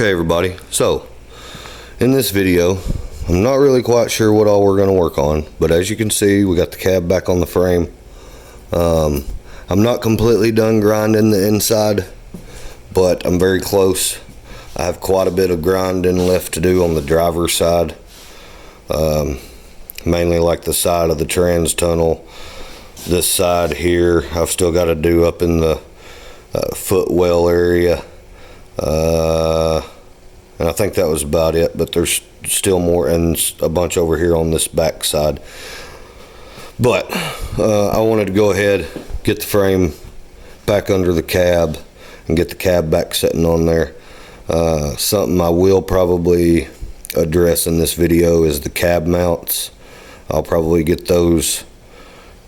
Hey everybody, so in this video I'm not really quite sure what all we're going to work on, but as you can see we got the cab back on the frame. I'm not completely done grinding the inside, but I'm very close. I have quite a bit of grinding left to do on the driver's side, mainly like the side of the trans tunnel. This side here I've still got to do up in the footwell area. And I think that was about it, but there's still more and a bunch over here on this back side. But I wanted to go ahead, get the frame back under the cab and get the cab back sitting on there. Something I will probably address in this video is the cab mounts. I'll probably get those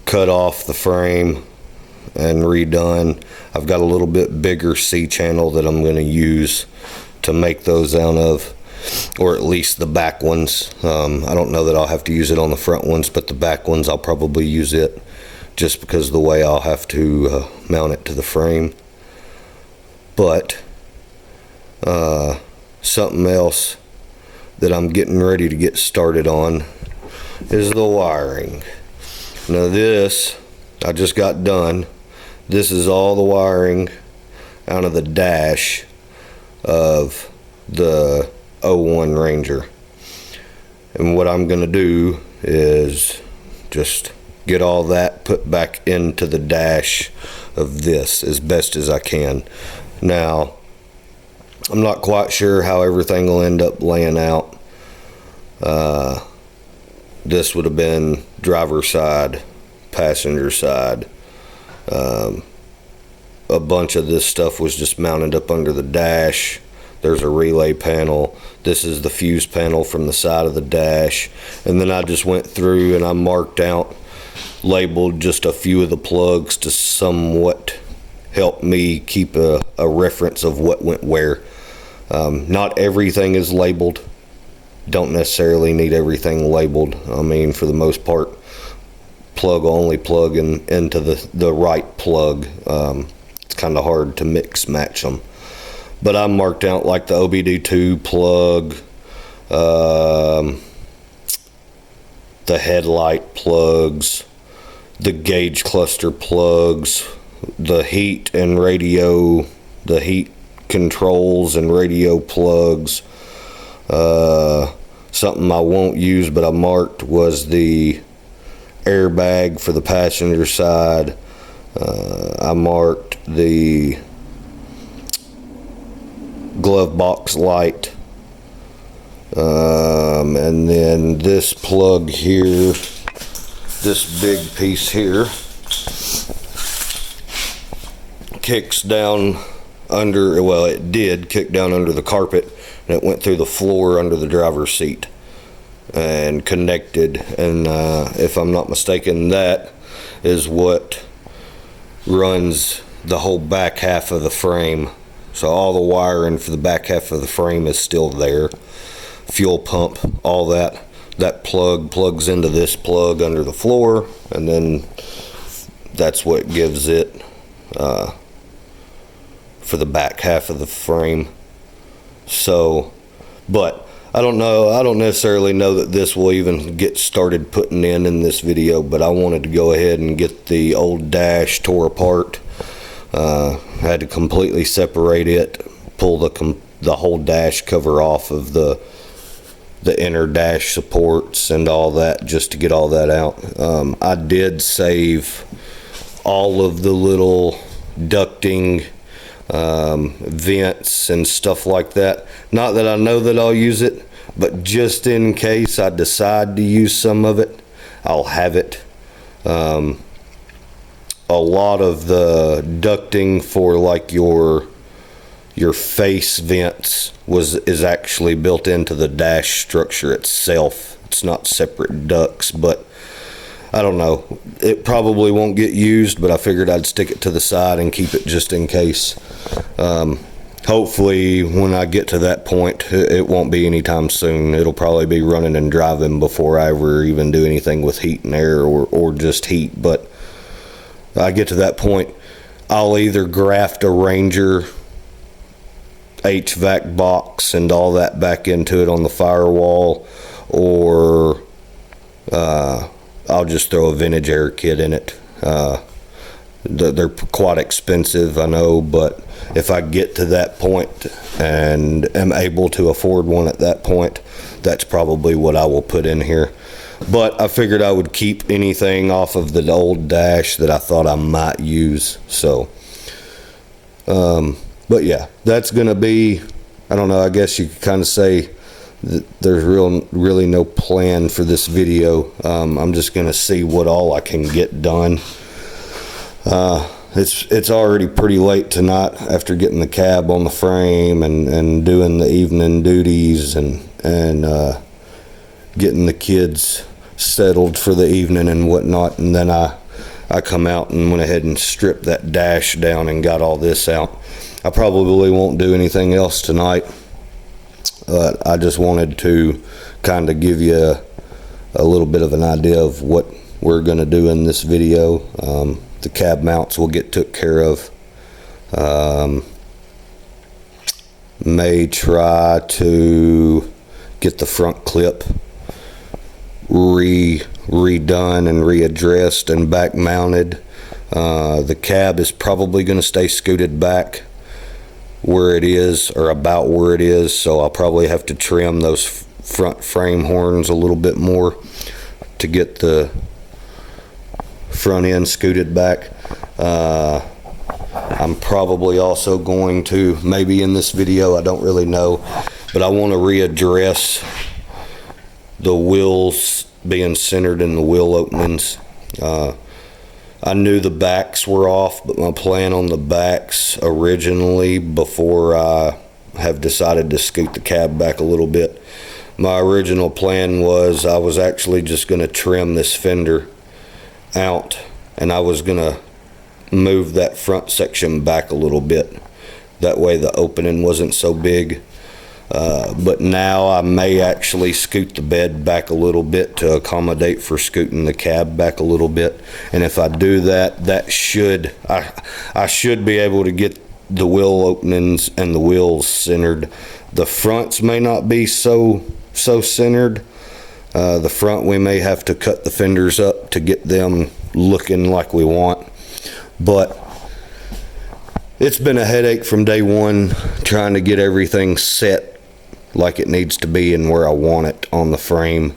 cut off the frame and redone. I've got a little bit bigger C-channel that I'm going to use to make those out of, or at least the back ones. I don't know that I'll have to use it on the front ones, but the back ones I'll probably use it just because of the way I'll have to mount it to the frame. But something else that I'm getting ready to get started on is the wiring. Now this I just got done. This is all the wiring out of the dash of the 01 Ranger. And what I'm going to do is just get all that put back into the dash of this as best as I can. Now, I'm not quite sure how everything will end up laying out. This would have been driver side, passenger side. A bunch of this stuff was just mounted up under the dash. There's a relay panel. This is the fuse panel from the side of the dash. And then I just went through and I marked out, labeled just a few of the plugs to somewhat help me keep a reference of what went where. Not everything is labeled. Don't necessarily need everything labeled. I mean, for the most part, plug only plug into the right plug. It's kind of hard to mix match them, but I marked out like the OBD2 plug, the headlight plugs, the gauge cluster plugs, the heat and radio, the heat controls and radio plugs. Something I won't use but I marked was the airbag for the passenger side. I marked the glove box light, and then this plug here, this big piece here, kicks down under, well, it did kick down under the carpet and it went through the floor under the driver's seat and connected. And if I'm not mistaken, that is what runs the whole back half of the frame. So all the wiring for the back half of the frame is still there. Fuel pump, all that plug plugs into this plug under the floor, and then that's what gives it for the back half of the frame. So, but I don't necessarily know that this will even get started putting in this video, but I wanted to go ahead and get the old dash tore apart. Had to completely separate it, pull the whole dash cover off of the inner dash supports and all that, just to get all that out. I did save all of the little ducting, vents and stuff like that. Not that I know that I'll use it, but just in case I decide to use some of it, I'll have it. A lot of the ducting for like your face vents is actually built into the dash structure itself. It's not separate ducts, but I don't know. It probably won't get used, but I figured I'd stick it to the side and keep it just in case. Hopefully when I get to that point, it won't be anytime soon. It'll probably be running and driving before I ever even do anything with heat and air or just heat. But I get to that point, I'll either graft a Ranger HVAC box and all that back into it on the firewall, or I'll just throw a vintage air kit in it. They're quite expensive, I know, but if I get to that point and am able to afford one at that point, that's probably what I will put in here. But I figured I would keep anything off of the old dash that I thought I might use. So, but yeah, that's gonna be, I don't know, I guess you could kind of say that there's really no plan for this video. I'm just gonna see what all I can get done. It's already pretty late tonight after getting the cab on the frame and doing the evening duties and getting the kids settled for the evening and whatnot. And then I come out and went ahead and stripped that dash down and got all this out. I probably won't do anything else tonight. I just wanted to kind of give you a little bit of an idea of what we're going to do in this video. The cab mounts will get took care of. May try to get the front clip redone and readdressed and back mounted. The cab is probably going to stay scooted back where it is, or about where it is, so I'll probably have to trim those front frame horns a little bit more to get the front end scooted back. I'm probably also going to, maybe in this video, I don't really know, but I want to readdress the wheels being centered in the wheel openings. I knew the backs were off, but my plan on the backs originally, before I have decided to scoot the cab back a little bit, my original plan was I was actually just going to trim this fender out, and I was going to move that front section back a little bit. That way the opening wasn't so big. But now I may actually scoot the bed back a little bit to accommodate for scooting the cab back a little bit. And if I do that, I should be able to get the wheel openings and the wheels centered. The fronts may not be so centered. The front, we may have to cut the fenders up to get them looking like we want. But it's been a headache from day one trying to get everything set like it needs to be and where I want it on the frame.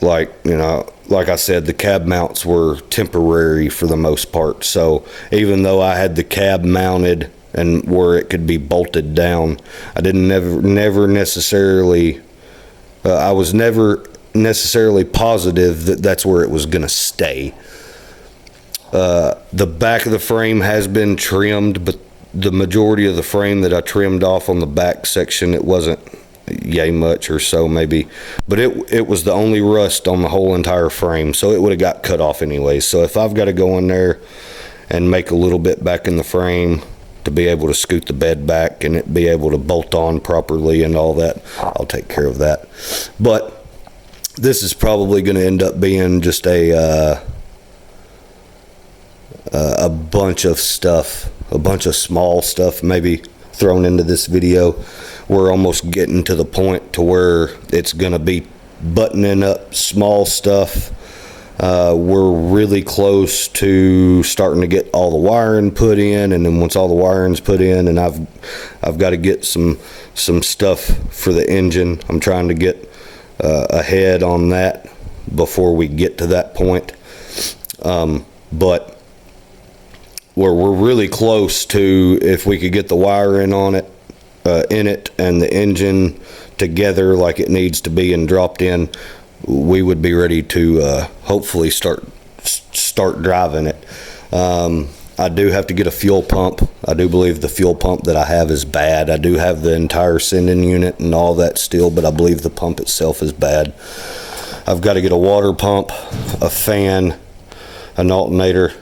Like I said, the cab mounts were temporary for the most part. So even though I had the cab mounted and where it could be bolted down, I was never necessarily positive that that's where it was going to stay. The back of the frame has been trimmed, but the majority of the frame that I trimmed off on the back section, it wasn't yay much or so maybe, but it was the only rust on the whole entire frame, so it would have got cut off anyway. So if I've got to go in there and make a little bit back in the frame to be able to scoot the bed back and it be able to bolt on properly and all that, I'll take care of that. But this is probably going to end up being just a bunch of stuff, a bunch of small stuff maybe thrown into this video. We're almost getting to the point to where it's going to be buttoning up small stuff. We're really close to starting to get all the wiring put in, and then once all the wiring's put in, and I've got to get some stuff for the engine. I'm trying to get ahead on that before we get to that point. But we're really close to, if we could get the wiring on it, in it, and the engine together like it needs to be and dropped in, we would be ready to hopefully start driving it. I do have to get a fuel pump. I do believe the fuel pump that I have is bad. I do have the entire sending unit and all that still, but I believe the pump itself is bad. I've got to get a water pump, a fan, an alternator,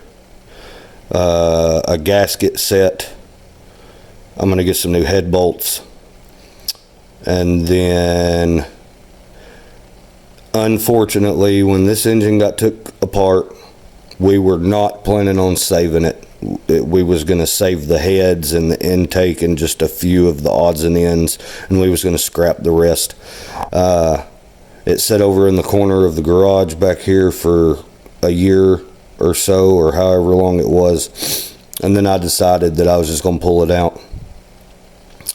a gasket set. I'm going to get some new head bolts. And then, unfortunately, when this engine got took apart, we were not planning on saving it. we was going to save the heads and the intake and just a few of the odds and ends, and we was going to scrap the rest. It sat over in the corner of the garage back here for a year or so, or however long it was, and then I decided that I was just going to pull it out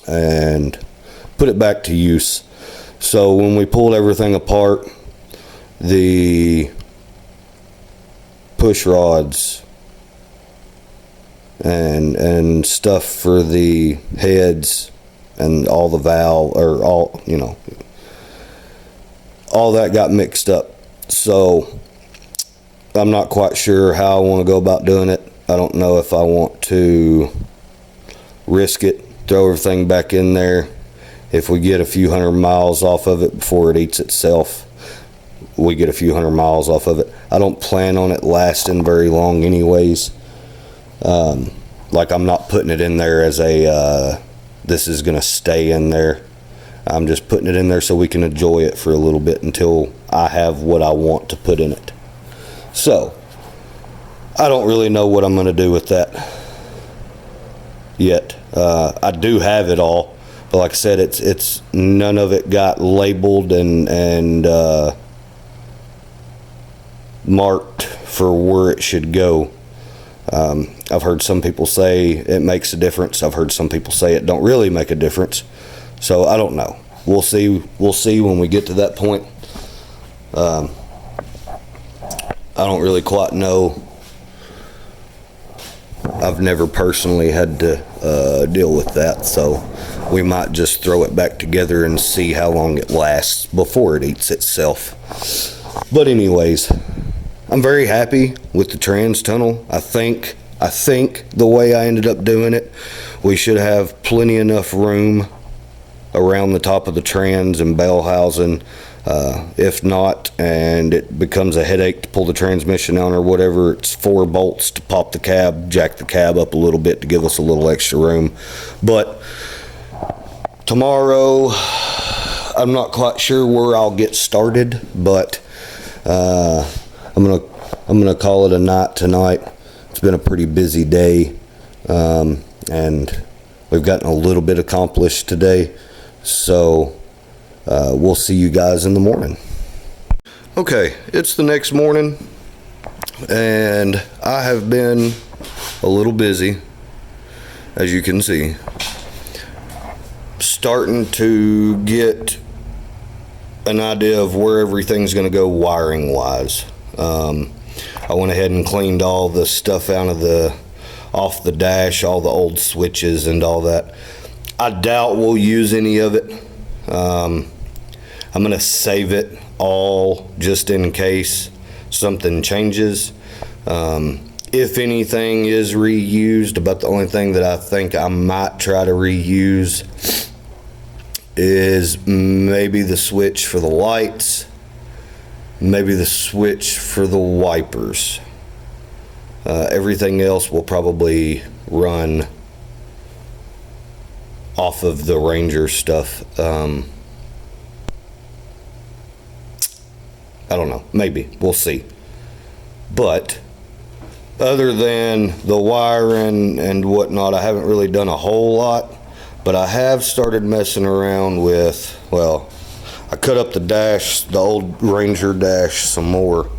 and put it back to use. So when we pulled everything apart, the push rods and stuff for the heads and all the valve, or all, you know, all that got mixed up. So I'm not quite sure how I want to go about doing it. I don't know if I want to risk it, throw everything back in there. If we get a few hundred miles off of it before it eats itself, we get a few hundred miles off of it. I don't plan on it lasting very long anyways. Like, I'm not putting it in there as a this is gonna stay in there. I'm just putting it in there so we can enjoy it for a little bit until I have what I want to put in it. So I don't really know what I'm gonna do with that yet. I do have it all, but like I said, it's none of it got labeled and marked for where it should go. I've heard some people say it makes a difference. I've heard some people say it don't really make a difference. So I don't know. We'll see when we get to that point. I don't really quite know. I've never personally had to deal with that, so we might just throw it back together and see how long it lasts before it eats itself. But anyways, I'm very happy with the trans tunnel. I think the way I ended up doing it, we should have plenty enough room around the top of the trans and bell housing. If not, and it becomes a headache to pull the transmission out or whatever, it's 4 bolts to pop the cab, jack the cab up a little bit to give us a little extra room. But tomorrow, I'm not quite sure where I'll get started, but I'm gonna call it a night tonight. It's been a pretty busy day, and we've gotten a little bit accomplished today, so we'll see you guys in the morning. Okay, it's the next morning, and I have been a little busy, as you can see, starting to get an idea of where everything's going to go wiring wise. I went ahead and cleaned all the stuff out of off the dash, all the old switches and all that. I doubt we'll use any of it. I'm gonna save it all just in case something changes. If anything is reused, about the only thing that I think I might try to reuse is maybe the switch for the lights, maybe the switch for the wipers. Everything else will probably run off of the Ranger stuff. I don't know, maybe, we'll see. But other than the wiring and whatnot, I haven't really done a whole lot, but I have started messing around with, well, I cut up the dash, the old Ranger dash some more.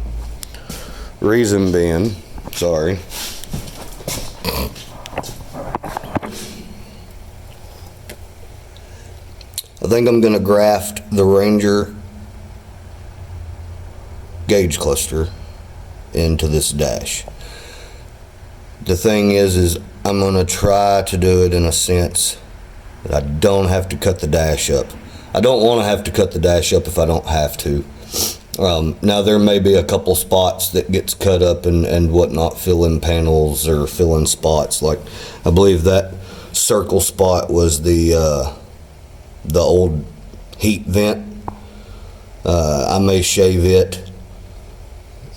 Reason being, sorry, I think I'm gonna graft the Ranger gauge cluster into this dash. The thing is I'm gonna try to do it in a sense that I don't have to cut the dash up. I don't want to have to cut the dash up if I don't have to. Now there may be a couple spots that gets cut up and whatnot, fill in panels or fill in spots. Like I believe that circle spot was the old heat vent. I may shave it,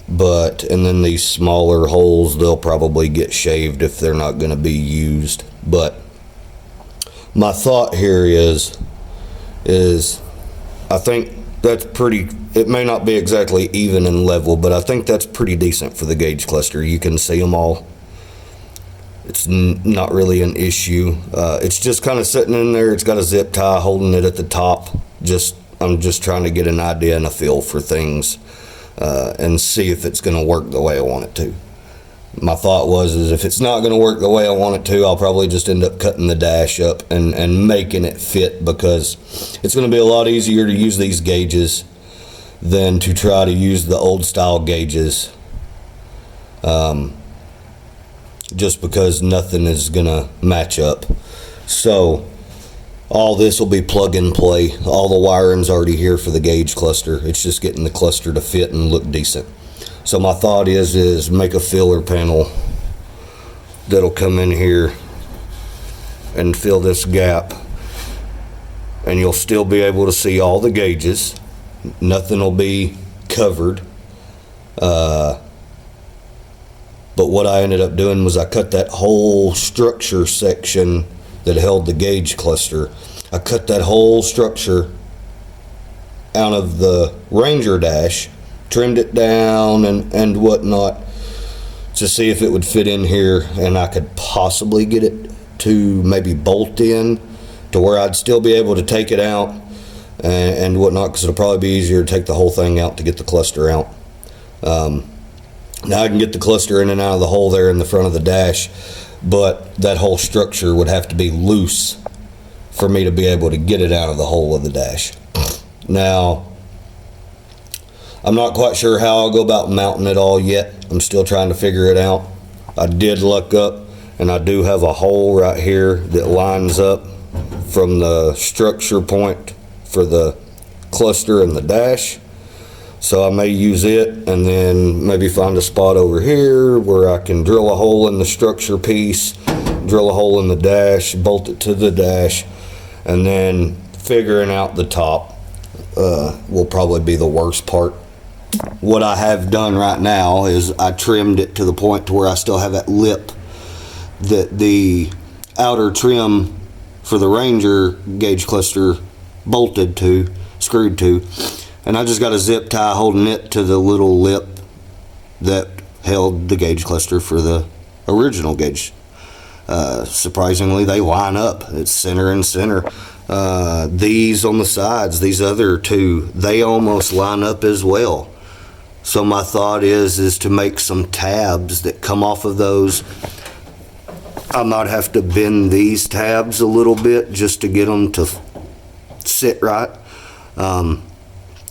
and then these smaller holes, they'll probably get shaved if they're not going to be used. But my thought here is I think that's pretty, it may not be exactly even and level, but I think that's pretty decent for the gauge cluster. You can see them all. It's not really an issue. It's just kind of sitting in there. It's got a zip tie holding it at the top. I'm just trying to get an idea and a feel for things, and see if it's going to work the way I want it to. My thought is if it's not going to work the way I want it to, I'll probably just end up cutting the dash up and making it fit, because it's going to be a lot easier to use these gauges than to try to use the old style gauges, just because nothing is going to match up. So all this will be plug and play. All the wiring's already here for the gauge cluster. It's just getting the cluster to fit and look decent. So my thought is make a filler panel that'll come in here and fill this gap, and you'll still be able to see all the gauges. Nothing will be covered. But what I ended up doing was I cut that whole structure section that held the gauge cluster. I cut that whole structure out of the Ranger dash, trimmed it down and whatnot to see if it would fit in here, and I could possibly get it to maybe bolt in to where I'd still be able to take it out and whatnot, because it'll probably be easier to take the whole thing out to get the cluster out. Now I can get the cluster in and out of the hole there in the front of the dash, but that whole structure would have to be loose for me to be able to get it out of the hole of the dash. Now, I'm not quite sure how I'll go about mounting it all yet. I'm still trying to figure it out. I did look up, and I do have a hole right here that lines up from the structure point for the cluster and the dash. So I may use it and then maybe find a spot over here where I can drill a hole in the structure piece, drill a hole in the dash, bolt it to the dash, and then figuring out the top will probably be the worst part. What I have done right now is I trimmed it to the point to where I still have that lip that the outer trim for the Ranger gauge cluster bolted to, screwed to, and I just got a zip tie holding it to the little lip that held the gauge cluster for the original gauge. Surprisingly, they line up. It's center and center. These on the sides, these other two, they almost line up as well. So my thought is to make some tabs that come off of those. I might have to bend these tabs a little bit just to get them to sit right.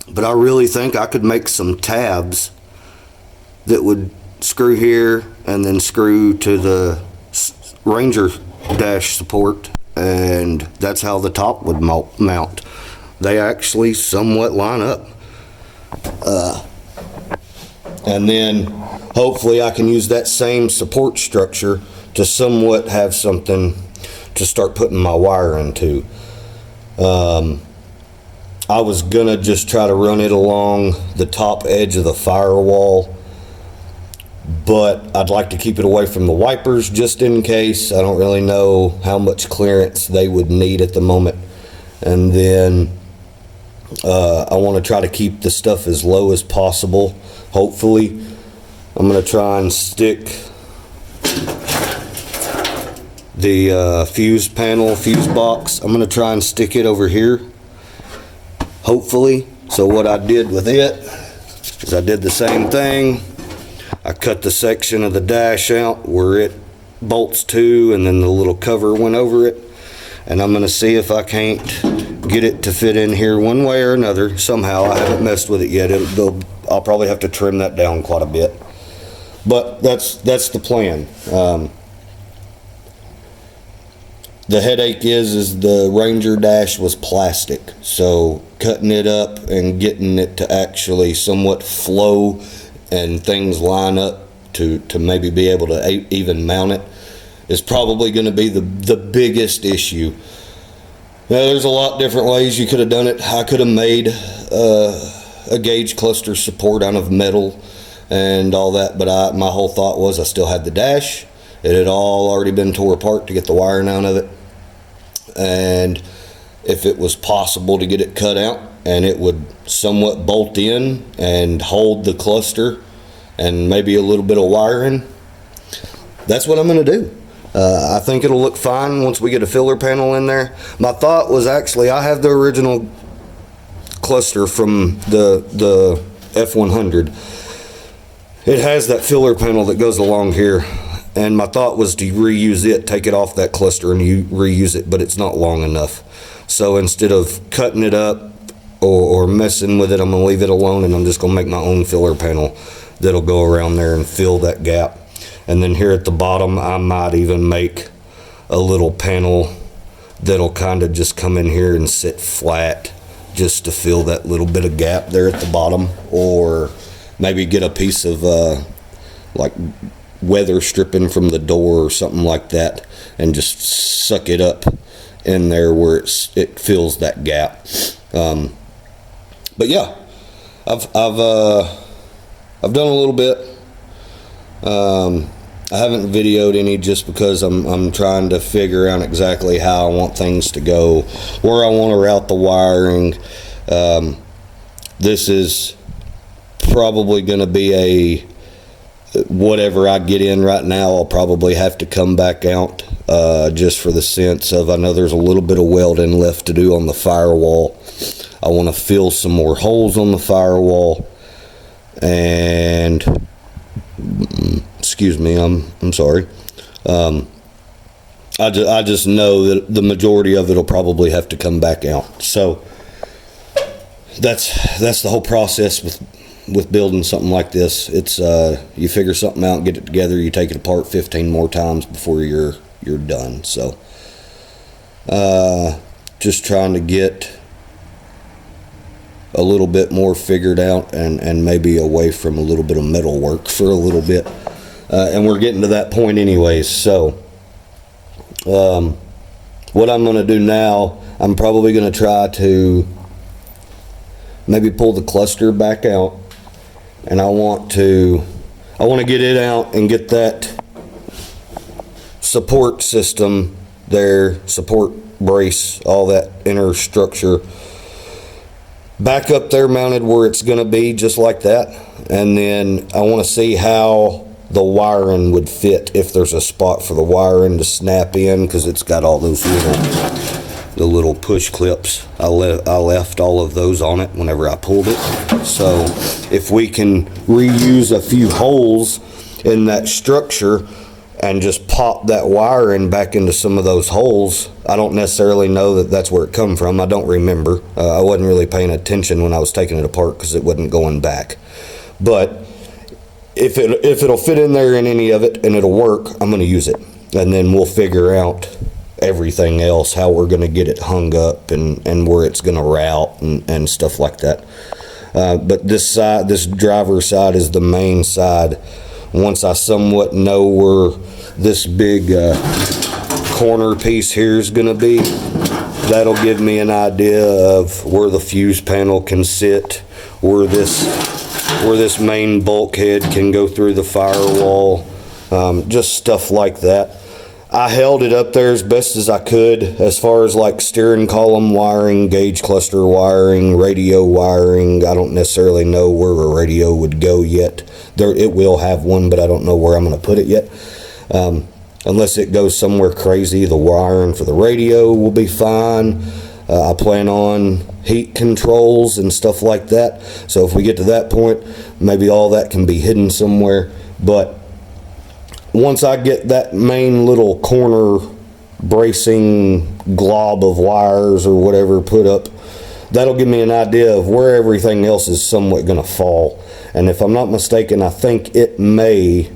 But I really think I could make some tabs that would screw here and then screw to the Ranger dash support, and that's how the top would mount. They actually somewhat line up. And then hopefully I can use that same support structure to somewhat have something to start putting my wire into. I was gonna just try to run it along the top edge of the firewall, but I'd like to keep it away from the wipers just in case. I don't really know how much clearance they would need at the moment. And then I want to try to keep the stuff as low as possible. Hopefully I'm going to try and stick the fuse box. I'm going to try and stick it over here, hopefully. So what I did with it is I did the same thing. I cut the section of the dash out where it bolts to, and then the little cover went over it. And I'm going to see if I can't get it to fit in here one way or another somehow. I haven't messed with it yet. I'll probably have to trim that down quite a bit, but that's the plan. The headache is the Ranger dash was plastic, so cutting it up and getting it to actually somewhat flow and things line up to maybe be able to even mount it is probably going to be the biggest issue. Now, there's a lot different ways you could have done it. I could have made a gauge cluster support out of metal and all that, but my whole thought was I still had the dash. It had all already been tore apart to get the wiring out of it, and if it was possible to get it cut out and it would somewhat bolt in and hold the cluster and maybe a little bit of wiring, that's what I'm going to do. I think it'll look fine once we get a filler panel in there. My thought was actually, I have the original cluster from the F100. It has that filler panel that goes along here, and my thought was to reuse it, take it off that cluster and reuse it, but it's not long enough. So instead of cutting it up or messing with it, I'm gonna leave it alone, and I'm just gonna make my own filler panel that'll go around there and fill that gap. And then here at the bottom, I might even make a little panel that'll kind of just come in here and sit flat just to fill that little bit of gap there at the bottom. Or maybe get a piece of like weather stripping from the door or something like that and just suck it up in there where it fills that gap. But yeah, I've done a little bit. I haven't videoed any just because I'm trying to figure out exactly how I want things to go, where I want to route the wiring. This is probably going to be whatever I get in right now, I'll probably have to come back out just for the sense of, I know there's a little bit of welding left to do on the firewall. I want to fill some more holes on the firewall, and excuse me, I'm sorry. I just know that the majority of it will probably have to come back out. So that's the whole process with building something like this. It's you figure something out, get it together, you take it apart 15 more times before you're done. So just trying to get a little bit more figured out and maybe away from a little bit of metal work for a little bit. And we're getting to that point anyways. So what I'm going to do now, I'm probably going to try to maybe pull the cluster back out, and I want to get it out and get that support system there, support brace, all that inner structure back up there mounted where it's going to be, just like that. And then I want to see how the wiring would fit, if there's a spot for the wiring to snap in, because it's got all those little push clips. I left all of those on it whenever I pulled it. So if we can reuse a few holes in that structure and just pop that wiring back into some of those holes, I don't necessarily know that that's where it come from. I don't remember. I wasn't really paying attention when I was taking it apart because it wasn't going back. But if it'll fit in there in any of it and it'll work, I'm going to use it. And then we'll figure out everything else, how we're going to get it hung up and where it's going to route and stuff like that. But this side, this driver side, is the main side. Once I somewhat know where this big corner piece here is going to be, that'll give me an idea of where the fuse panel can sit, where this main bulkhead can go through the firewall, just stuff like that. I held it up there as best as I could, as far as like steering column wiring, gauge cluster wiring, radio wiring. I don't necessarily know where a radio would go yet. It will have one, but I don't know where I'm going to put it yet. Unless it goes somewhere crazy, the wiring for the radio will be fine. I plan on heat controls and stuff like that. So if we get to that point, maybe all that can be hidden somewhere. But once I get that main little corner bracing glob of wires or whatever put up, that'll give me an idea of where everything else is somewhat going to fall. And if I'm not mistaken, I think it may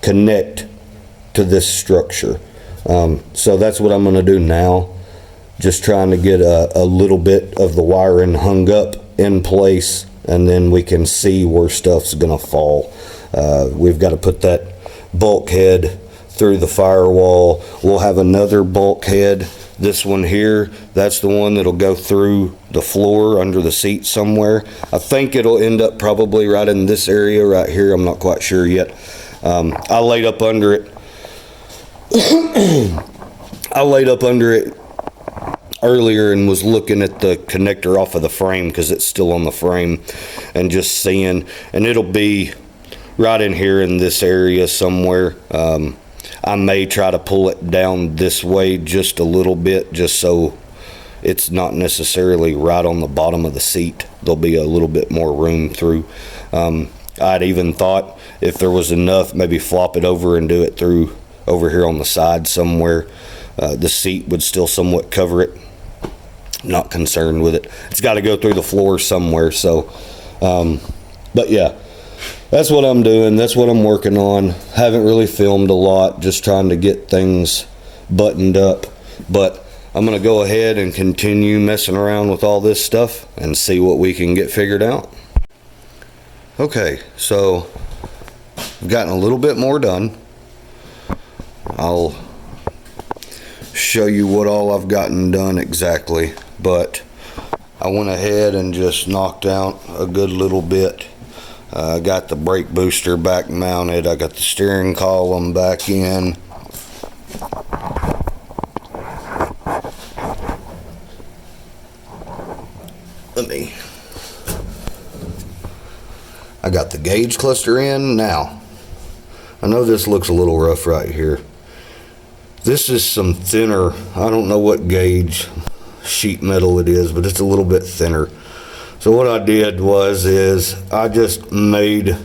connect to this structure. So that's what I'm going to do now. Just trying to get a little bit of the wiring hung up in place, and then we can see where stuff's going to fall. We've got to put that bulkhead through the firewall. We'll have another bulkhead, this one here, that's the one that'll go through the floor under the seat somewhere. I think it'll end up probably right in this area right here. I'm not quite sure yet. I laid up under it earlier and was looking at the connector off of the frame, because it's still on the frame, and just seeing, and it'll be right in here in this area somewhere. I may try to pull it down this way just a little bit, just so it's not necessarily right on the bottom of the seat. There'll be a little bit more room through. I'd even thought if there was enough, maybe flop it over and do it through over here on the side somewhere. The seat would still somewhat cover it. Not concerned with it. It's got to go through the floor somewhere. So, but yeah, that's what I'm doing. That's what I'm working on. Haven't really filmed a lot, just trying to get things buttoned up. But I'm going to go ahead and continue messing around with all this stuff and see what we can get figured out. Okay, so I've gotten a little bit more done. I'll show you what all I've gotten done exactly, but I went ahead and just knocked out a good little bit. I got the brake booster back mounted. I got the steering column back in. I got the gauge cluster in. Now, I know this looks a little rough right here. This is some thinner, I don't know what gauge sheet metal it is, but it's a little bit thinner. So what I did is I just made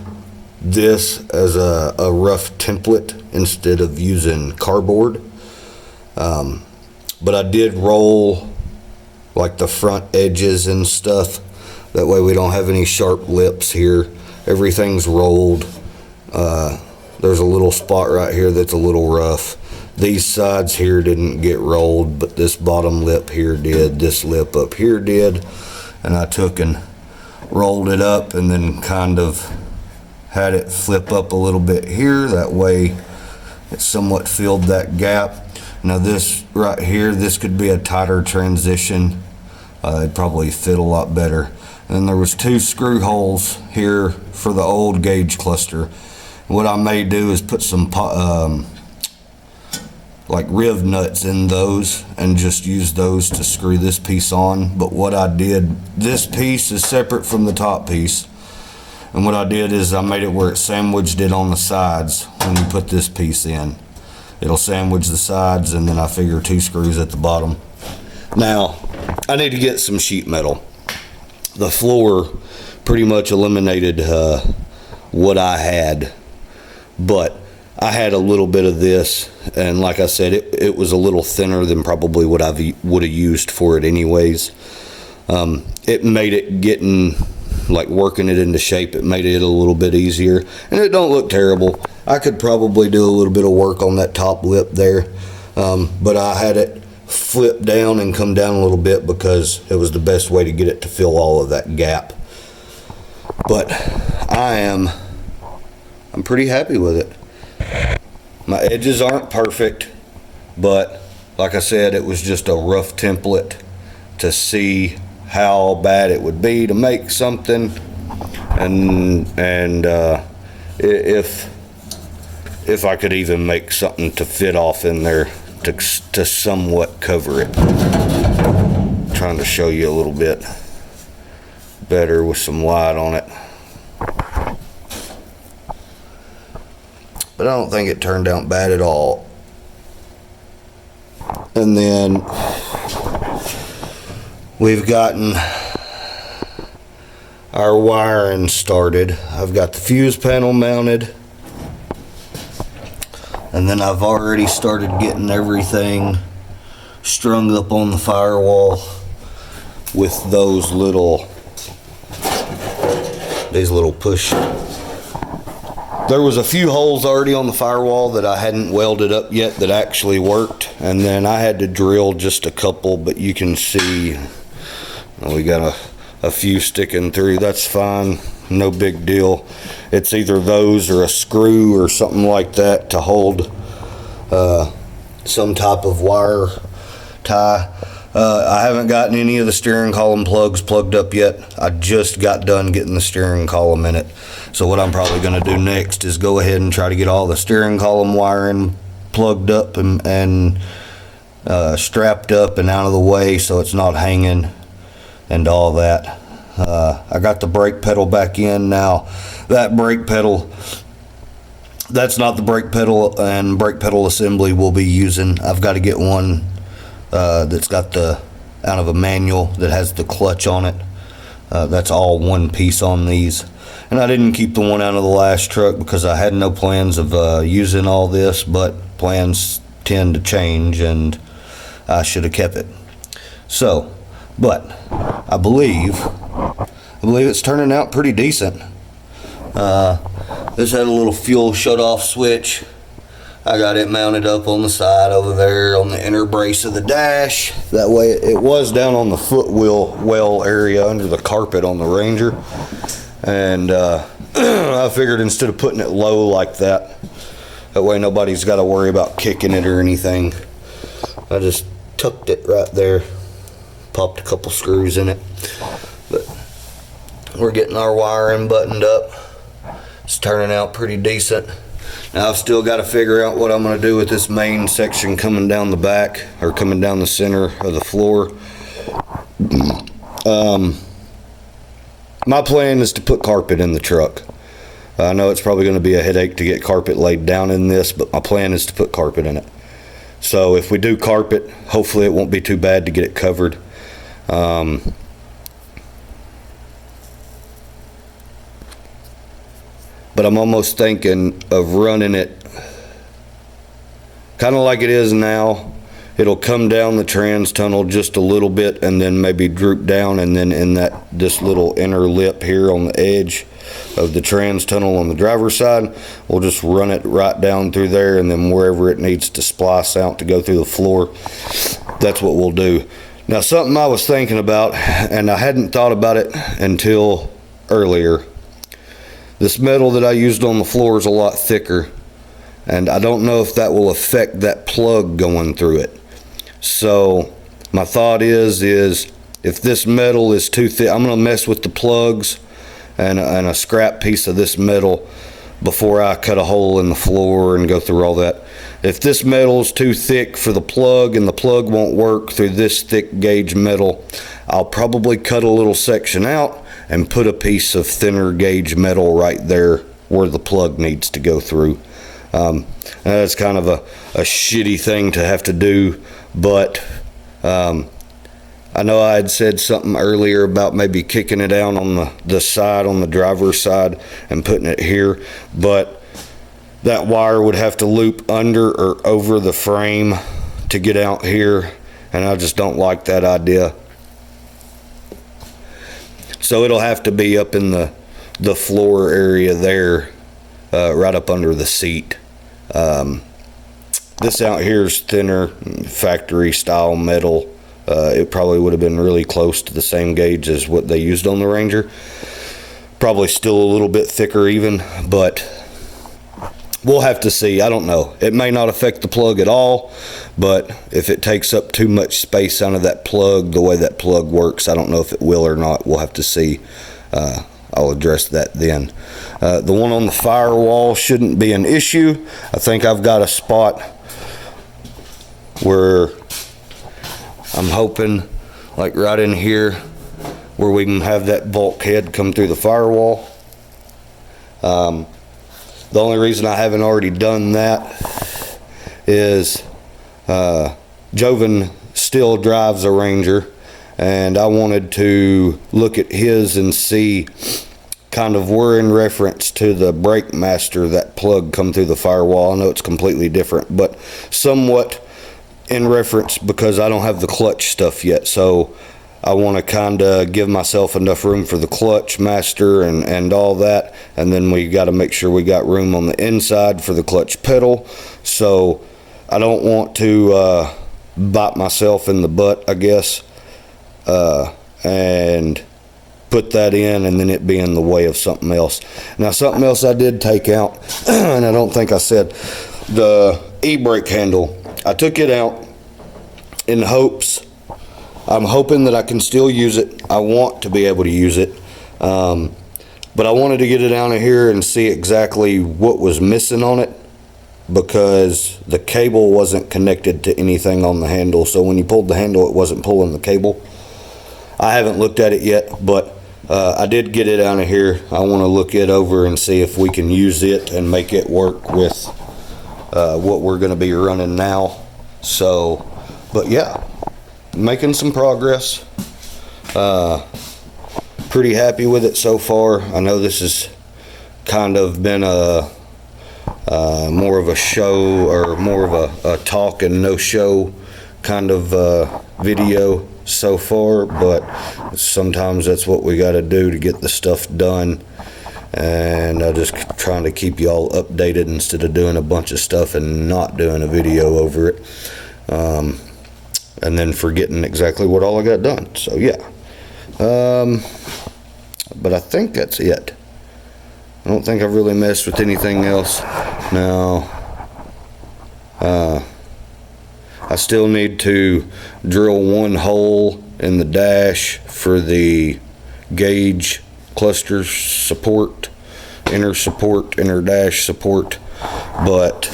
this as a rough template instead of using cardboard. But I did roll like the front edges and stuff. That way we don't have any sharp lips here. Everything's rolled. There's a little spot right here that's a little rough. These sides here didn't get rolled, but this bottom lip here did. This lip up here did. And I took and rolled it up and then kind of had it flip up a little bit here. That way it somewhat filled that gap. Now this right here, this could be a tighter transition. It'd probably fit a lot better. And there was 2 screw holes here for the old gauge cluster. What I may do is put some like riv nuts in those and just use those to screw this piece on. But what I did, this piece is separate from the top piece. And what I did is I made it where it sandwiched it on the sides when you put this piece in. It'll sandwich the sides, and then I figure 2 screws at the bottom. Now, I need to get some sheet metal. The floor pretty much eliminated what I had, but I had a little bit of this, and like I said, it was a little thinner than probably what I would have used for it anyways. It made it working it into shape, it made it a little bit easier, and it don't look terrible. I could probably do a little bit of work on that top lip there, but I had it flip down and come down a little bit because it was the best way to get it to fill all of that gap. But I'm pretty happy with it. My edges aren't perfect, but like I said, it was just a rough template to see how bad it would be to make something, and if I could even make something to fit off in there to somewhat cover it. I'm trying to show you a little bit better with some light on it. But I don't think it turned out bad at all. And then we've gotten our wiring started. I've got the fuse panel mounted. And then I've already started getting everything strung up on the firewall with these little push. There was a few holes already on the firewall that I hadn't welded up yet that actually worked. And then I had to drill just a couple, but you can see we got a few sticking through. That's fine. No big deal. It's either those or a screw or something like that to hold some type of wire tie. I haven't gotten any of the steering column plugs plugged up yet. I just got done getting the steering column in it. So what I'm probably going to do next is go ahead and try to get all the steering column wiring plugged up and strapped up and out of the way so it's not hanging and all that. I got the brake pedal back in now. That brake pedal, That's not the brake pedal and brake pedal assembly we'll be using. I've got to get one that's got the out of a manual that has the clutch on it. That's all one piece on these. And I didn't keep the one out of the last truck because I had no plans of using all this, but plans tend to change and I should have kept it. So, but I believe it's turning out pretty decent. This had a little fuel shut off switch. I got it mounted up on the side over there on the inner brace of the dash. That way it was down on the footwheel well area under the carpet on the Ranger. And I figured instead of putting it low like that, that way nobody's got to worry about kicking it or anything, I just tucked it right there, popped a couple screws in it. But we're getting our wiring buttoned up. It's turning out pretty decent. Now I've still got to figure out what I'm going to do with this main section coming down the back, or coming down the center of the floor. My plan is to put carpet in the truck. I know it's probably going to be a headache to get carpet laid down in this, but my plan is to put carpet in it. So if we do carpet, hopefully it won't be too bad to get it covered. But I'm almost thinking of running it kind of like it is now. It'll come down the trans tunnel just a little bit and then maybe droop down, and then in this little inner lip here on the edge of the trans tunnel on the driver's side, we'll just run it right down through there, and then wherever it needs to splice out to go through the floor, that's what we'll do. Now, something I was thinking about, and I hadn't thought about it until earlier. This metal that I used on the floor is a lot thicker, and I don't know if that will affect that plug going through it. So my thought is if this metal is too thick, I'm going to mess with the plugs and a scrap piece of this metal before I cut a hole in the floor and go through all that. If this metal is too thick for the plug and the plug won't work through this thick gauge metal, I'll probably cut a little section out and put a piece of thinner gauge metal right there where the plug needs to go through. That's kind of a shitty thing to have to do, but I know I had said something earlier about maybe kicking it down on the side, on the driver's side, and putting it here, but that wire would have to loop under or over the frame to get out here, and I just don't like that idea. So it'll have to be up in the floor area there, right up under the seat. This out here is thinner, factory style metal. It probably would have been really close to the same gauge as what they used on the Ranger. Probably still a little bit thicker even, but we'll have to see. I don't know. It may not affect the plug at all, but if it takes up too much space out of that plug, the way that plug works, I don't know if it will or not. We'll have to see. I'll address that then. The one on the firewall shouldn't be an issue. I think I've got a spot where I'm hoping, like right in here, where we can have that bulkhead come through the firewall. The only reason I haven't already done that is Joven still drives a Ranger, and I wanted to look at his and see kind of where in reference to the brake master that plug come through the firewall. I know it's completely different, but somewhat in reference, because I don't have the clutch stuff yet, so I want to kind of give myself enough room for the clutch master and all that, and then we got to make sure we got room on the inside for the clutch pedal. So I don't want to bite myself in the butt, I guess, and put that in and then it be in the way of something else. Now, something else I did take out, and I don't think I said, the e-brake handle. I took it out in hopes, I'm hoping that I can still use it. I want to be able to use it, but I wanted to get it out of here and see exactly what was missing on it, because the cable wasn't connected to anything on the handle. So when you pulled the handle, it wasn't pulling the cable. I haven't looked at it yet, but I did get it out of here. I want to look it over and see if we can use it and make it work with what we're going to be running now. So, but yeah, making some progress. Pretty happy with it so far. I know this has kind of been a more of a show, or more of a talk and no show kind of video so far, but sometimes that's what we got to do to get the stuff done. And I'm just trying to keep y'all updated instead of doing a bunch of stuff and not doing a video over it, and then forgetting exactly what all I got done. So yeah, but I think that's it. I don't think I've really messed with anything else. Now, I still need to drill one hole in the dash for the gauge cluster support, inner dash support, but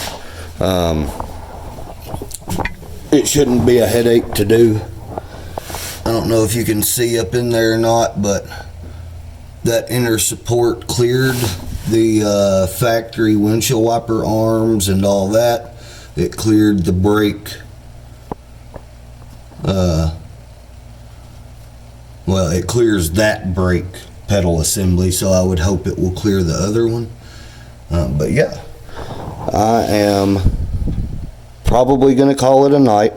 it shouldn't be a headache to do. I don't know if you can see up in there or not, but that inner support cleared the factory windshield wiper arms and all that. It cleared the brake. Well, it clears that brake pedal assembly, so I would hope it will clear the other one. But yeah, I am probably going to call it a night.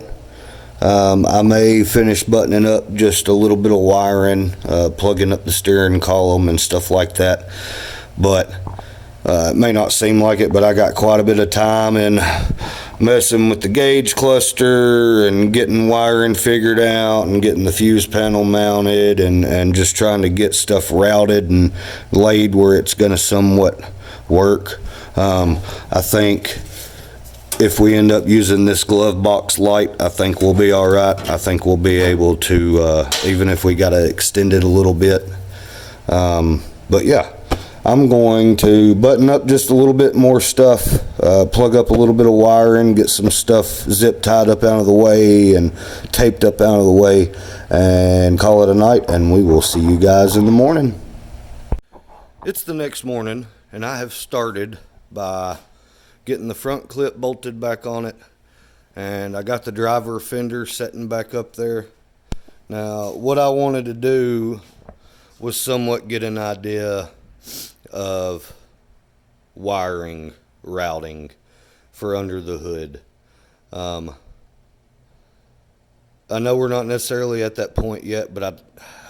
I may finish buttoning up just a little bit of wiring, plugging up the steering column and stuff like that, but it may not seem like it, but I got quite a bit of time in messing with the gauge cluster and getting wiring figured out and getting the fuse panel mounted, and just trying to get stuff routed and laid where it's going to somewhat work. I think if we end up using this glove box light, I think we'll be all right. I think we'll be able to, even if we got to extend it a little bit. But yeah, I'm going to button up just a little bit more stuff, plug up a little bit of wiring, get some stuff zip tied up out of the way and taped up out of the way, and call it a night, and we will see you guys in the morning. It's the next morning, and I have started by getting the front clip bolted back on it, and I got the driver fender setting back up there. Now, what I wanted to do was somewhat get an idea of wiring routing for under the hood. I know we're not necessarily at that point yet, but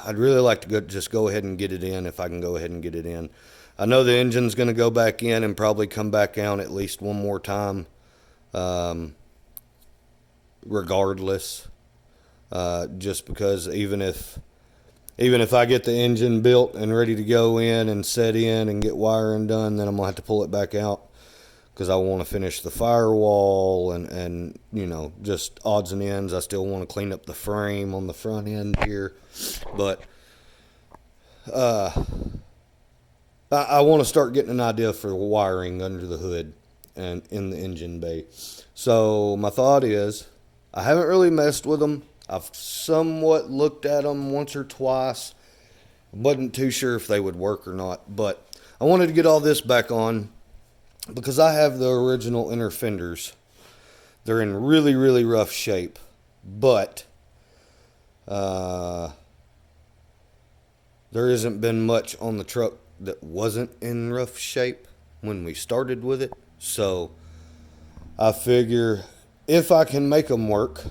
I'd really like to just go ahead and get it in, if I can go ahead and get it in. I know the engine's going to go back in and probably come back out at least one more time, regardless, just because even if I get the engine built and ready to go in and set in and get wiring done, then I'm going to have to pull it back out because I want to finish the firewall and you know, just odds and ends. I still want to clean up the frame on the front end here, but I want to start getting an idea for wiring under the hood and in the engine bay. So my thought is, I haven't really messed with them. I've somewhat looked at them once or twice. Wasn't too sure if they would work or not, but I wanted to get all this back on because I have the original inner fenders. They're in really, really rough shape, but there hasn't been much on the truck that wasn't in rough shape when we started with it. So I figure if I can make them work,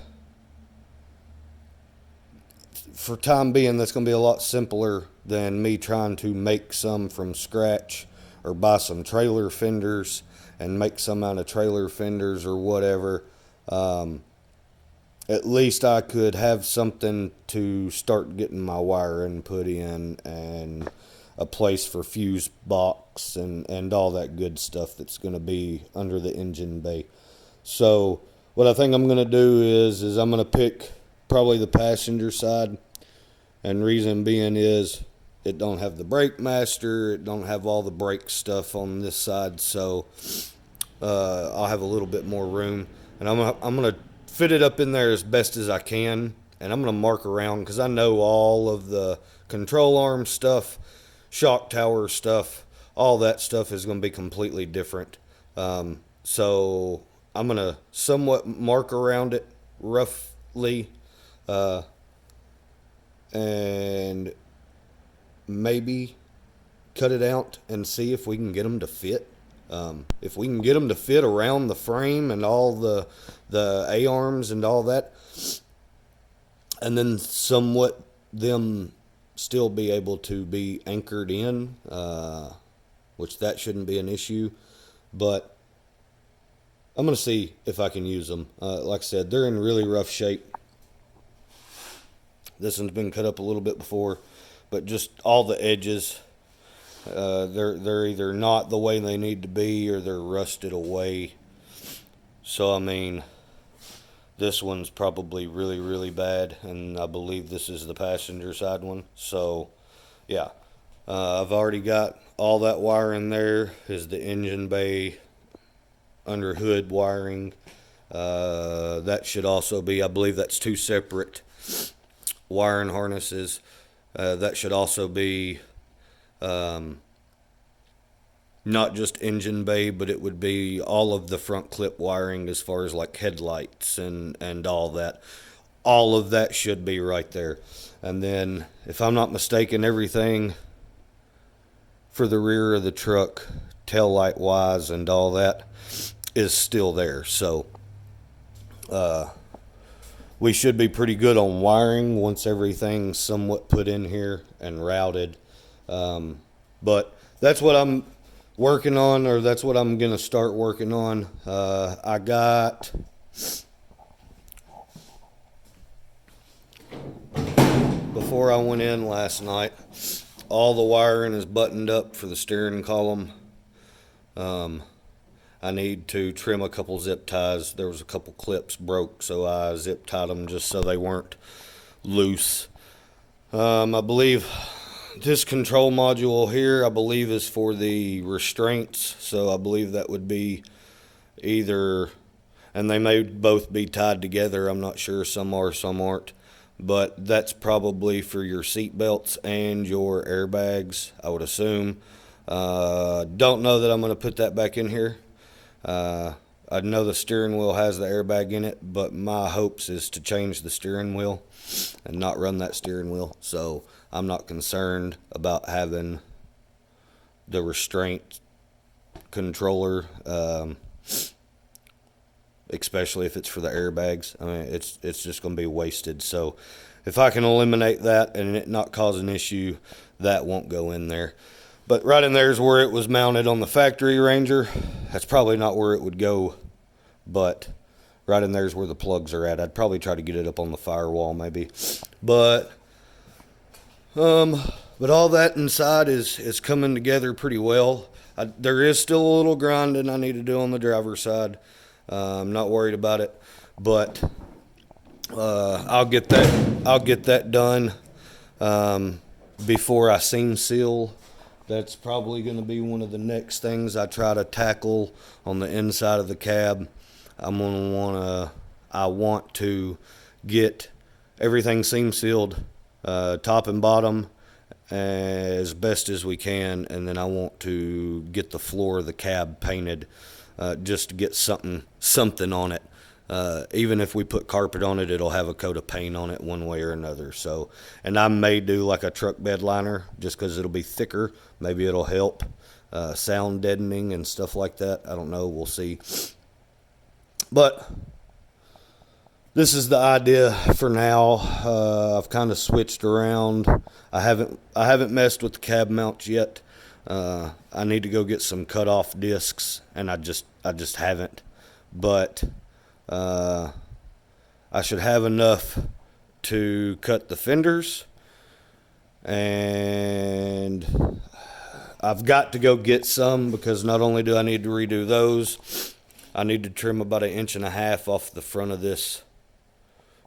for time being, that's going to be a lot simpler than me trying to make some from scratch or buy some trailer fenders and make some out of trailer fenders or whatever. At least I could have something to start getting my wiring put in and a place for fuse box and all that good stuff that's going to be under the engine bay. So what I think I'm going to do is I'm going to pick probably the passenger side, and reason being is it don't have the brake master, it don't have all the brake stuff on this side, so I'll have a little bit more room, and I'm gonna fit it up in there as best as I can, and I'm gonna mark around because I know all of the control arm stuff, shock tower stuff, all that stuff is going to be completely different. So I'm going to somewhat mark around it roughly, and maybe cut it out and see if we can get them to fit. If we can get them to fit around the frame and all the A-arms and all that, and then somewhat them still be able to be anchored in, which that shouldn't be an issue. But I'm going to see if I can use them. Like I said, they're in really rough shape. This one's been cut up a little bit before, but just all the edges, they're either not the way they need to be or they're rusted away. So I mean, this one's probably really, really bad, and I believe this is the passenger side one. So yeah, I've already got all that wire in there. Is the engine bay under hood wiring. That should also be, I believe that's two separate wiring harnesses. That should also be not just engine bay, but it would be all of the front clip wiring as far as like headlights and all that. All of that should be right there. And then, if I'm not mistaken, everything for the rear of the truck, tail light wise and all that, is still there. So we should be pretty good on wiring once everything's somewhat put in here and routed. But that's what I'm working on, or that's what I'm gonna start working on. I got before I went in last night, all the wiring is buttoned up for the steering column. I need to trim a couple zip ties. There was a couple clips broke, so I zip tied them just so they weren't loose. I believe this control module here, I believe, is for the restraints. So I believe that would be either, and they may both be tied together. I'm not sure. Some are, some aren't. But that's probably for your seat belts and your airbags, I would assume. Don't know that I'm going to put that back in here. I know the steering wheel has the airbag in it, but my hopes is to change the steering wheel and not run that steering wheel. So I'm not concerned about having the restraint controller, especially if it's for the airbags. I mean, it's just going to be wasted. So if I can eliminate that and it not cause an issue, that won't go in there. But right in there is where it was mounted on the factory Ranger. That's probably not where it would go, but right in there is where the plugs are at. I'd probably try to get it up on the firewall maybe. But all that inside is coming together pretty well. There is still a little grinding I need to do on the driver's side. I'm not worried about it, but I'll get that done before I seam seal. That's probably going to be one of the next things I try to tackle on the inside of the cab. I want to get everything seam sealed, top and bottom, as best as we can, and then I want to get the floor of the cab painted, just to get something on it. Even if we put carpet on it, it'll have a coat of paint on it one way or another. So, and I may do like a truck bed liner just because it'll be thicker. Maybe it'll help sound deadening and stuff like that. I don't know. We'll see. But this is the idea for now. I've kind of switched around. I haven't messed with the cab mounts yet. I need to go get some cut off discs, and I just haven't. But I should have enough to cut the fenders, and I've got to go get some because not only do I need to redo those, I need to trim about 1.5 inches off the front of this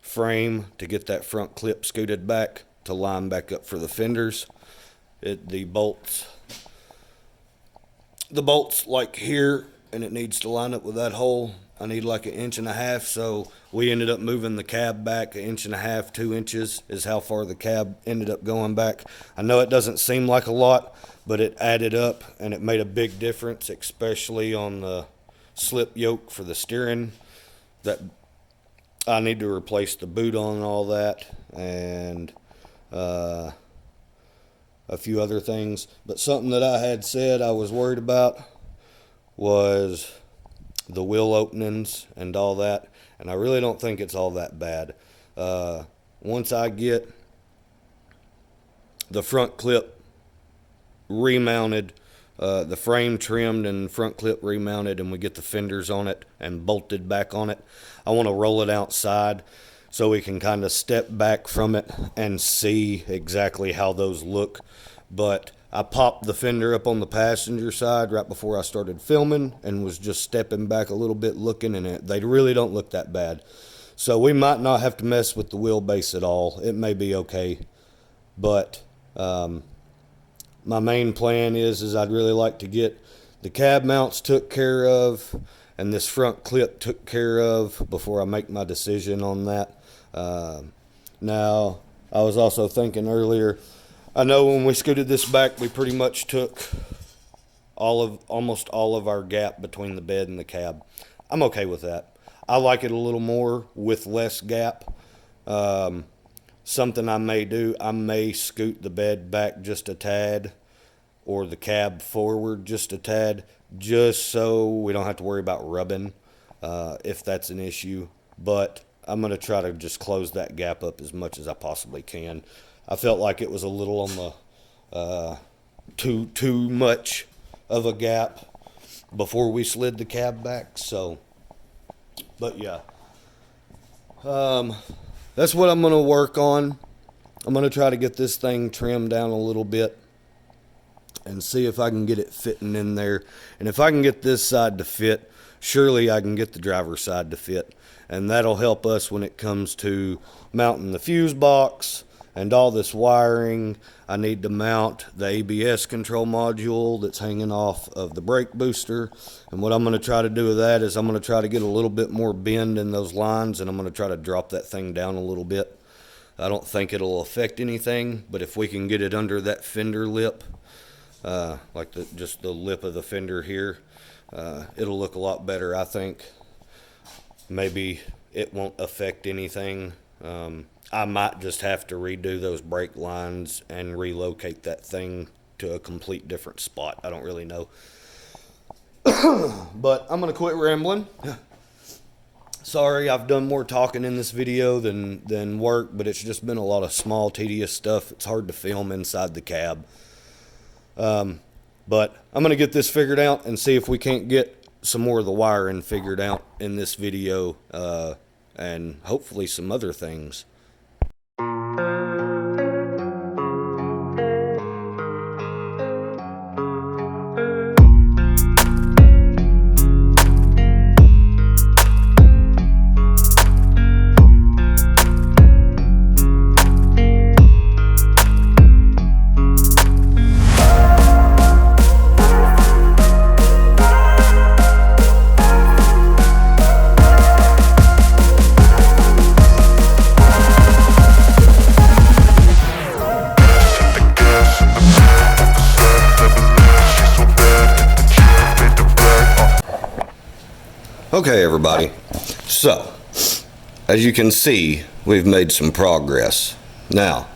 frame to get that front clip scooted back to line back up for the fenders. The bolts like here, and it needs to line up with that hole. I need like 1.5 inches, so we ended up moving the cab back 1.5 inches, 2 inches is how far the cab ended up going back. I know it doesn't seem like a lot, but it added up and it made a big difference, especially on the slip yoke for the steering. That I need to replace the boot on and all that, and a few other things. But something that I had said I was worried about was the wheel openings and all that, and I really don't think it's all that bad. Once I get the front clip remounted, the frame trimmed and front clip remounted, and we get the fenders on it and bolted back on it, I want to roll it outside so we can kind of step back from it and see exactly how those look. But I popped the fender up on the passenger side right before I started filming and was just stepping back a little bit looking, and they really don't look that bad. So we might not have to mess with the wheelbase at all. It may be okay. But my main plan is I'd really like to get the cab mounts took care of and this front clip took care of before I make my decision on that. Now, I was also thinking earlier, I know when we scooted this back, we pretty much took almost all of our gap between the bed and the cab. I'm okay with that. I like it a little more with less gap. Something I may do, I may scoot the bed back just a tad or the cab forward just a tad, just so we don't have to worry about rubbing if that's an issue. But I'm going to try to just close that gap up as much as I possibly can. I felt like it was a little on the too much of a gap before we slid the cab back. So, but yeah, that's what I'm going to work on. I'm going to try to get this thing trimmed down a little bit and see if I can get it fitting in there. And if I can get this side to fit, surely I can get the driver's side to fit. And that'll help us when it comes to mounting the fuse box and all this wiring. I need to mount the ABS control module that's hanging off of the brake booster. And what I'm going to try to do with that is I'm going to try to get a little bit more bend in those lines, and I'm going to try to drop that thing down a little bit. I don't think it'll affect anything, but if we can get it under that fender lip, like just the lip of the fender here, it'll look a lot better, I think. Maybe it won't affect anything. I might just have to redo those brake lines and relocate that thing to a complete different spot. I don't really know. But I'm going to quit rambling. Sorry, I've done more talking in this video than work, but it's just been a lot of small, tedious stuff. It's hard to film inside the cab. But I'm going to get this figured out and see if we can't get some more of the wiring figured out in this video, and hopefully some other things. Okay, everybody, so as you can see, we've made some progress. Now,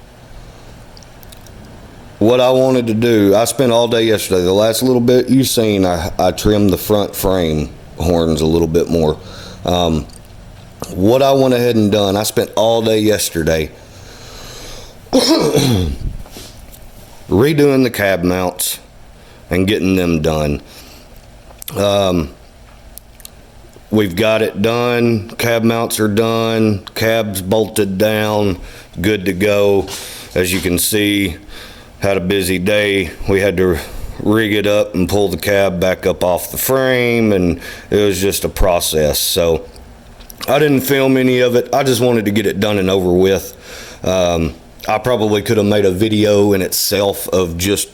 what I wanted to do, I spent all day yesterday. The last little bit you seen, I trimmed the front frame horns a little bit more. What I went ahead and done, I spent all day yesterday redoing the cab mounts and getting them done. We've got it done. Cab mounts are done. Cab's bolted down. Good to go. As you can see, had a busy day. We had to rig it up and pull the cab back up off the frame, and it was just a process. So I didn't film any of it. I just wanted to get it done and over with. I probably could have made a video in itself of just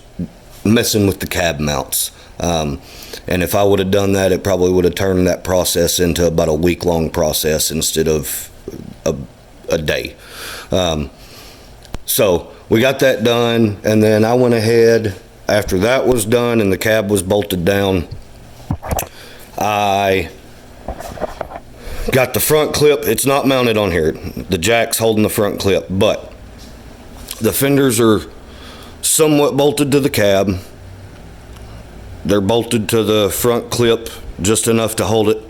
messing with the cab mounts. And if I would have done that, it probably would have turned that process into about a week-long process instead of a day. So we got that done, and then I went ahead, after that was done and the cab was bolted down, I got the front clip. It's not mounted on here. The jack's holding the front clip, but the fenders are somewhat bolted to the cab. They're bolted to the front clip just enough to hold it,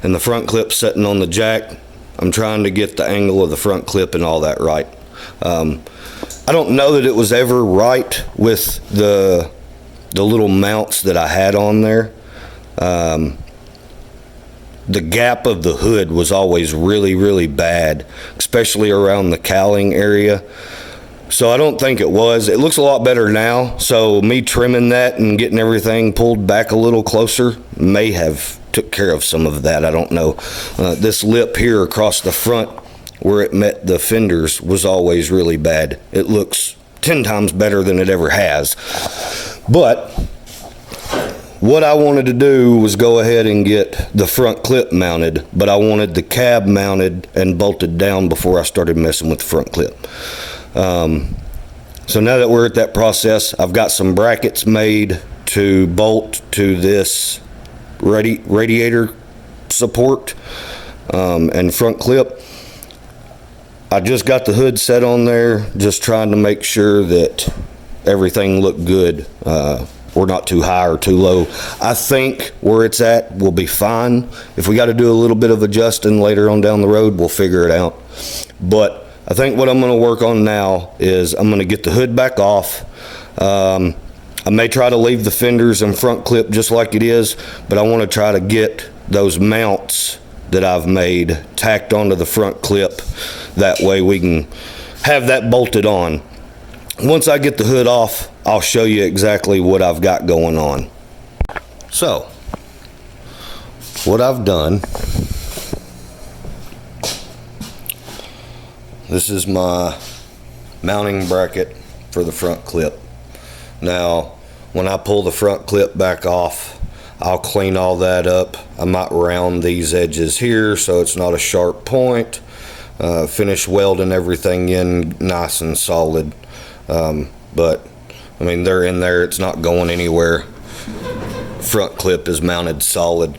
and the front clip's sitting on the jack. I'm trying to get the angle of the front clip and all that right. I don't know that it was ever right with the little mounts that I had on there. The gap of the hood was always really, really bad, especially around the cowling area. So I don't think it was. It looks a lot better now. So me trimming that and getting everything pulled back a little closer may have took care of some of that. I don't know. This lip here across the front where it met the fenders was always really bad. It looks 10 times better than it ever has. But what I wanted to do was go ahead and get the front clip mounted, but I wanted the cab mounted and bolted down before I started messing with the front clip. So now that we're at that process, I've got some brackets made to bolt to this radiator support and front clip. I just got the hood set on there, just trying to make sure that everything looked good. We're not too high or too low. I think where it's at will be fine. If we got to do a little bit of adjusting later on down the road, we'll figure it out. But I think what I'm going to work on now is I'm going to get the hood back off. I may try to leave the fenders and front clip just like it is, but I want to try to get those mounts that I've made tacked onto the front clip. That way we can have that bolted on. Once I get the hood off, I'll show you exactly what I've got going on. So, what I've done, this is my mounting bracket for the front clip. Now, when I pull the front clip back off, I'll clean all that up. I might round these edges here so it's not a sharp point. Finish welding everything in nice and solid. But, I mean, they're in there. It's not going anywhere. Front clip is mounted solid.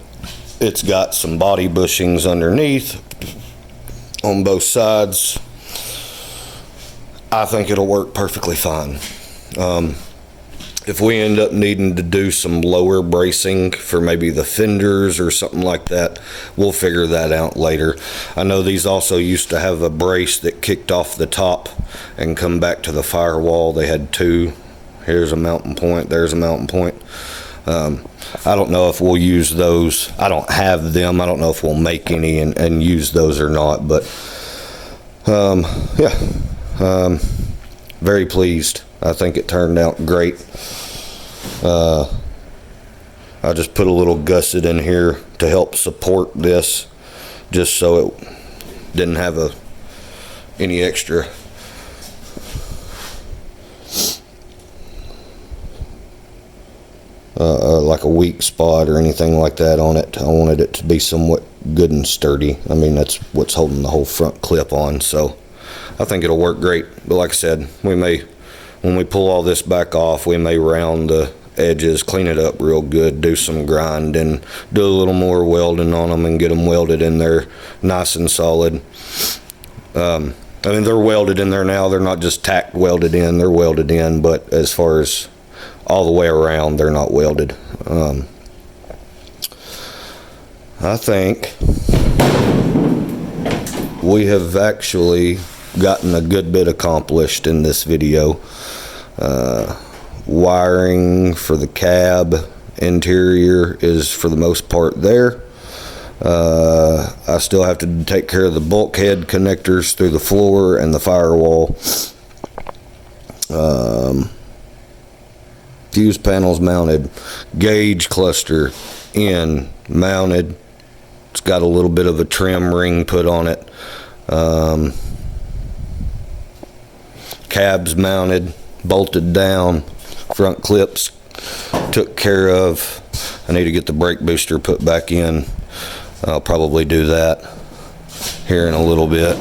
It's got some body bushings underneath on both sides. I think it'll work perfectly fine. If we end up needing to do some lower bracing for maybe the fenders or something like that, we'll figure that out later. I know these also used to have a brace that kicked off the top and come back to the firewall. They had two. Here's a mounting point, there's a mounting point. I don't know if we'll use those. I don't have them. I don't know if we'll make any and use those or not, but yeah, very pleased. I think it turned out great. I just put a little gusset in here to help support this, just so it didn't have any extra like a weak spot or anything like that on it. I wanted it to be somewhat good and sturdy. I mean, that's what's holding the whole front clip on, so I think it'll work great. But like I said, when we pull all this back off, we may round the edges, clean it up real good, do some grinding, do a little more welding on them and get them welded in there nice and solid. I mean, they're welded in there now. They're not just tack welded in, they're welded in, but as far as all the way around, they're not welded. I think we have actually gotten a good bit accomplished in this video. Wiring for the cab interior is for the most part there. I still have to take care of the bulkhead connectors through the floor and the firewall. Fuse panels mounted, gauge cluster mounted. It's got a little bit of a trim ring put on it. Cabs mounted, bolted down, front clips took care of. I need to get the brake booster put back in. I'll probably do that here in a little bit.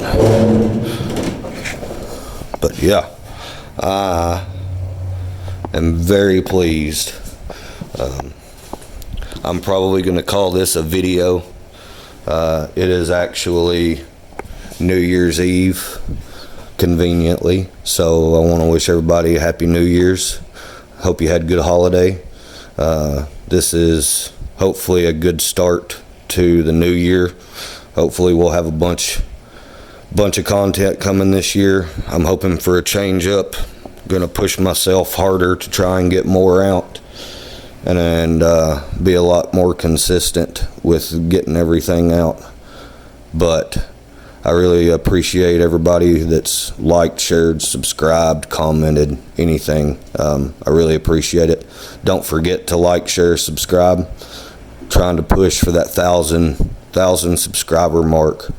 But yeah, I am very pleased. I'm probably going to call this a video. It is actually New Year's Eve, conveniently. So I want to wish everybody a happy New Year's. Hope you had a good holiday. This is hopefully a good start to the new year. Hopefully we'll have a bunch of content coming this year. I'm hoping for a change up. Going to push myself harder to try and get more out and be a lot more consistent with getting everything out. But I really appreciate everybody that's liked, shared, subscribed, commented, anything. I really appreciate it. Don't forget to like, share, subscribe. Trying to push for that 1,000 subscriber mark.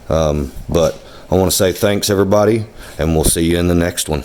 But I want to say thanks, everybody, and we'll see you in the next one.